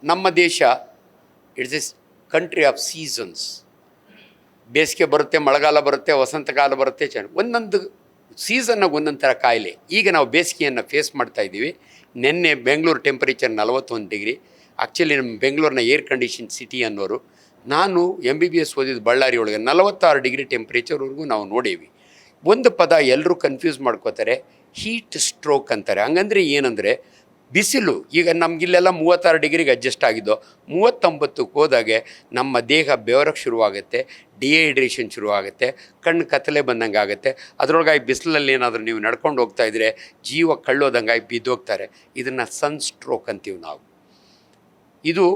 ನಮ್ಮ ದೇಶ it's is country of seasons. ಬೇಸಿಗೆ ಬರುತ್ತೆ, ಮಳೆಗಾಲ ಬರುತ್ತೆ, ವಸಂತಕಾಲ ಬರುತ್ತೆ, ಒಂದೊಂದು ಸೀಸನ್ನಾಗ ಒಂದೊಂದು ಥರ ಕಾಯಿಲೆ. ಈಗ ನಾವು ಬೇಸಿಗೆಯನ್ನು ಫೇಸ್ ಮಾಡ್ತಾ ಇದ್ದೀವಿ. ನಿನ್ನೆ ಬೆಂಗಳೂರು ಟೆಂಪರೇಚರ್ 41 ಡಿಗ್ರಿ. ಆ್ಯಕ್ಚುಲಿ ನಮ್ಮ ಬೆಂಗಳೂರಿನ ಏರ್ ಕಂಡೀಷನ್ ಸಿಟಿ ಅನ್ನೋರು. ನಾನು MBBS ಓದಿದ್ದು ಬಳ್ಳಾರಿ ಒಳಗೆ 46 ಡಿಗ್ರಿ ಟೆಂಪ್ರೇಚರ್ವರೆಗೂ ನಾವು ನೋಡೀವಿ. ಒಂದು ಪದ ಎಲ್ಲರೂ ಕನ್ಫ್ಯೂಸ್ ಮಾಡ್ಕೋತಾರೆ, ಹೀಟ್ ಸ್ಟ್ರೋಕ್ ಅಂತಾರೆ. ಹಂಗಂದ್ರೆ ಏನಂದರೆ ಬಿಸಿಲು ಈಗ ನಮಗಿಲ್ಲೆಲ್ಲ 36 ಡಿಗ್ರಿಗೆ ಅಡ್ಜಸ್ಟ್ ಆಗಿದ್ದು, 39ಕ್ಕೆ ಹೋದಾಗೆ ನಮ್ಮ ದೇಹ ಬೆವರಕ್ಕೆ ಶುರುವಾಗುತ್ತೆ, ಡಿಹೈಡ್ರೇಷನ್ ಶುರುವಾಗುತ್ತೆ, ಕಣ್ಣು ಕತ್ತಲೆ ಬಂದಂಗೆ ಆಗುತ್ತೆ. ಅದರೊಳಗಾಗಿ ಬಿಸಿಲಲ್ಲಿ ಏನಾದರೂ ನೀವು ನಡ್ಕೊಂಡು ಹೋಗ್ತಾ ಇದ್ದರೆ ಜೀವ ಕಳ್ಳೋದಂಗಾಗಿ ಬಿದ್ದೋಗ್ತಾರೆ. ಇದನ್ನು ಸನ್ ಸ್ಟ್ರೋಕ್ ಅಂತೀವಿ ನಾವು. ಇದು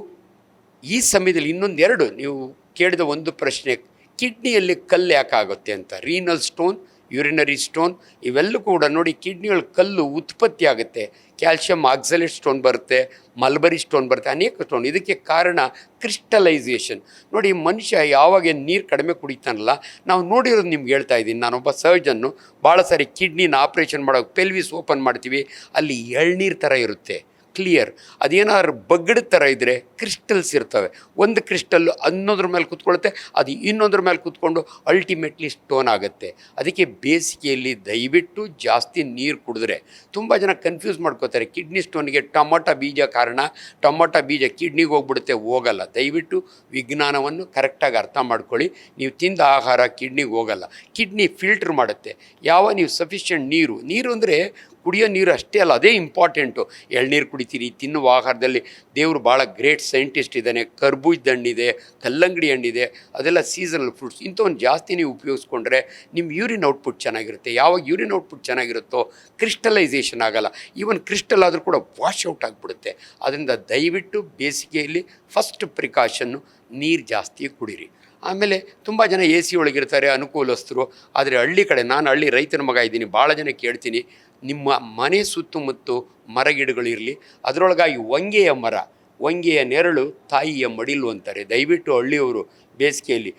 ಈ ಸಮಯದಲ್ಲಿ ಇನ್ನೊಂದೆರಡು ನೀವು ಕೇಳಿದ ಒಂದು ಪ್ರಶ್ನೆ, ಕಿಡ್ನಿಯಲ್ಲಿ ಕಲ್ಲು ಯಾಕಾಗುತ್ತೆ ಅಂತ. ರೀನಲ್ ಸ್ಟೋನ್, ಯೂರಿನರಿ ಸ್ಟೋನ್ ಇವೆಲ್ಲೂ ಕೂಡ ನೋಡಿ ಕಿಡ್ನಿಗಳ ಕಲ್ಲು ಉತ್ಪತ್ತಿ ಆಗುತ್ತೆ. ಕ್ಯಾಲ್ಶಿಯಂ ಆಕ್ಸಲೇಟ್ ಸ್ಟೋನ್ ಬರುತ್ತೆ, ಮಲ್ಬರಿ ಸ್ಟೋನ್ ಬರುತ್ತೆ, ಅನೇಕ ಸ್ಟೋನ್. ಇದಕ್ಕೆ ಕಾರಣ ಕ್ರಿಸ್ಟಲೈಸೇಷನ್. ನೋಡಿ ಮನುಷ್ಯ ಯಾವಾಗ ನೀರು ಕಡಿಮೆ ಕುಡಿತಾನಲ್ಲ, ನಾವು ನೋಡಿರೋದು ನಿಮ್ಗೆ ಹೇಳ್ತಾ ಇದ್ದೀನಿ. ನಾನೊಬ್ಬ ಸರ್ಜನ್ನು. ಭಾಳ ಸಾರಿ ಕಿಡ್ನಿನ ಆಪ್ರೇಷನ್ ಮಾಡೋಕೆ ಪೆಲ್ವಿಸ್ ಓಪನ್ ಮಾಡ್ತೀವಿ, ಅಲ್ಲಿ ಎಳ್ನೀರು ಥರ ಇರುತ್ತೆ ಕ್ಲಿಯರ್. ಅದೇನಾದ್ರು ಬಗ್ಗಡ ಥರ ಇದ್ದರೆ ಕ್ರಿಸ್ಟಲ್ಸ್ ಇರ್ತವೆ. ಒಂದು ಕ್ರಿಸ್ಟಲ್ಲು ಅನ್ನೋದ್ರ ಮೇಲೆ ಕೂತ್ಕೊಳ್ಳುತ್ತೆ, ಅದು ಇನ್ನೊಂದ್ರ ಮೇಲೆ ಕೂತ್ಕೊಂಡು ಅಲ್ಟಿಮೇಟ್ಲಿ ಸ್ಟೋನ್ ಆಗುತ್ತೆ. ಅದಕ್ಕೆ ಬೇಸಿಗೆಯಲ್ಲಿ ದಯವಿಟ್ಟು ಜಾಸ್ತಿ ನೀರು ಕುಡಿದ್ರೆ, ತುಂಬ ಜನ ಕನ್ಫ್ಯೂಸ್ ಮಾಡ್ಕೋತಾರೆ. ಕಿಡ್ನಿ ಸ್ಟೋನ್ಗೆ ಟೊಮೊಟೊ ಬೀಜ ಕಾರಣ, ಟೊಮೊಟೊ ಬೀಜ ಕಿಡ್ನಿಗೆ ಹೋಗ್ಬಿಡುತ್ತೆ, ಹೋಗಲ್ಲ. ದಯವಿಟ್ಟು ವಿಜ್ಞಾನವನ್ನು ಕರೆಕ್ಟಾಗಿ ಅರ್ಥ ಮಾಡ್ಕೊಳ್ಳಿ. ನೀವು ತಿಂದ ಆಹಾರ ಕಿಡ್ನಿಗೆ ಹೋಗಲ್ಲ, ಕಿಡ್ನಿ ಫಿಲ್ಟ್ರ್ ಮಾಡುತ್ತೆ. ಯಾವ ನೀವು ಸಫಿಷಿಯೆಂಟ್ ನೀರು ಅಂದರೆ ಕುಡಿಯೋ ನೀರು ಅಷ್ಟೇ ಅಲ್ಲ, ಅದೇ ಇಂಪಾರ್ಟೆಂಟು. ಎಳ್ನೀರು ಕುಡಿತೀರಿ, ತಿನ್ನುವ ಆಹಾರದಲ್ಲಿ ದೇವರು ಭಾಳ ಗ್ರೇಟ್ ಸೈಂಟಿಸ್ಟ್ ಇದ್ದಾನೆ. ಕರ್ಬೂಜದ ಹಣ್ಣಿದೆ, ಕಲ್ಲಂಗಡಿ ಹಣ್ಣಿದೆ, ಅದೆಲ್ಲ ಸೀಸನಲ್ ಫ್ರೂಟ್ಸ್. ಇಂಥವನ್ನು ಜಾಸ್ತಿ ನೀವು ಉಪಯೋಗಿಸ್ಕೊಂಡ್ರೆ ನಿಮ್ಮ ಯೂರಿನ್ ಔಟ್ಪುಟ್ ಚೆನ್ನಾಗಿರುತ್ತೆ. ಯಾವಾಗ ಯೂರಿನ್ ಔಟ್ಪುಟ್ ಚೆನ್ನಾಗಿರುತ್ತೋ ಕ್ರಿಸ್ಟಲೈಸೇಷನ್ ಆಗಲ್ಲ. ಈವನ್ ಕ್ರಿಸ್ಟಲ್ ಆದರೂ ಕೂಡ ವಾಶ್ ಔಟ್ ಆಗಿಬಿಡುತ್ತೆ. ಅದರಿಂದ ದಯವಿಟ್ಟು ಬೇಸಿಗೆಯಲ್ಲಿ ಫಸ್ಟ್ ಪ್ರಿಕಾಷನ್ನು ನೀರು ಜಾಸ್ತಿ ಕುಡೀರಿ. ಆಮೇಲೆ ತುಂಬ ಜನ AC ಒಳಗಿರ್ತಾರೆ, ಅನುಕೂಲಸ್ಥರು. ಆದರೆ ಹಳ್ಳಿ ಕಡೆ, ನಾನು ಹಳ್ಳಿ ರೈತನ ಮಗ ಇದ್ದೀನಿ, ಭಾಳ ಜನ ಕೇಳ್ತೀನಿ, ನಿಮ್ಮ ಮನೆ ಸುತ್ತಮುತ್ತ ಮರಗಿಡಗಳಿರಲಿ. ಅದರೊಳಗಾಗಿ ಹೊಂಗೆಯ ಮರ, ಹೊಂಗೆಯ ನೆರಳು ತಾಯಿಯ ಮಡಿಲು ಅಂತಾರೆ. ದಯವಿಟ್ಟು ಹಳ್ಳಿಯವರು ಬೇಸಿಗೆಯಲ್ಲಿ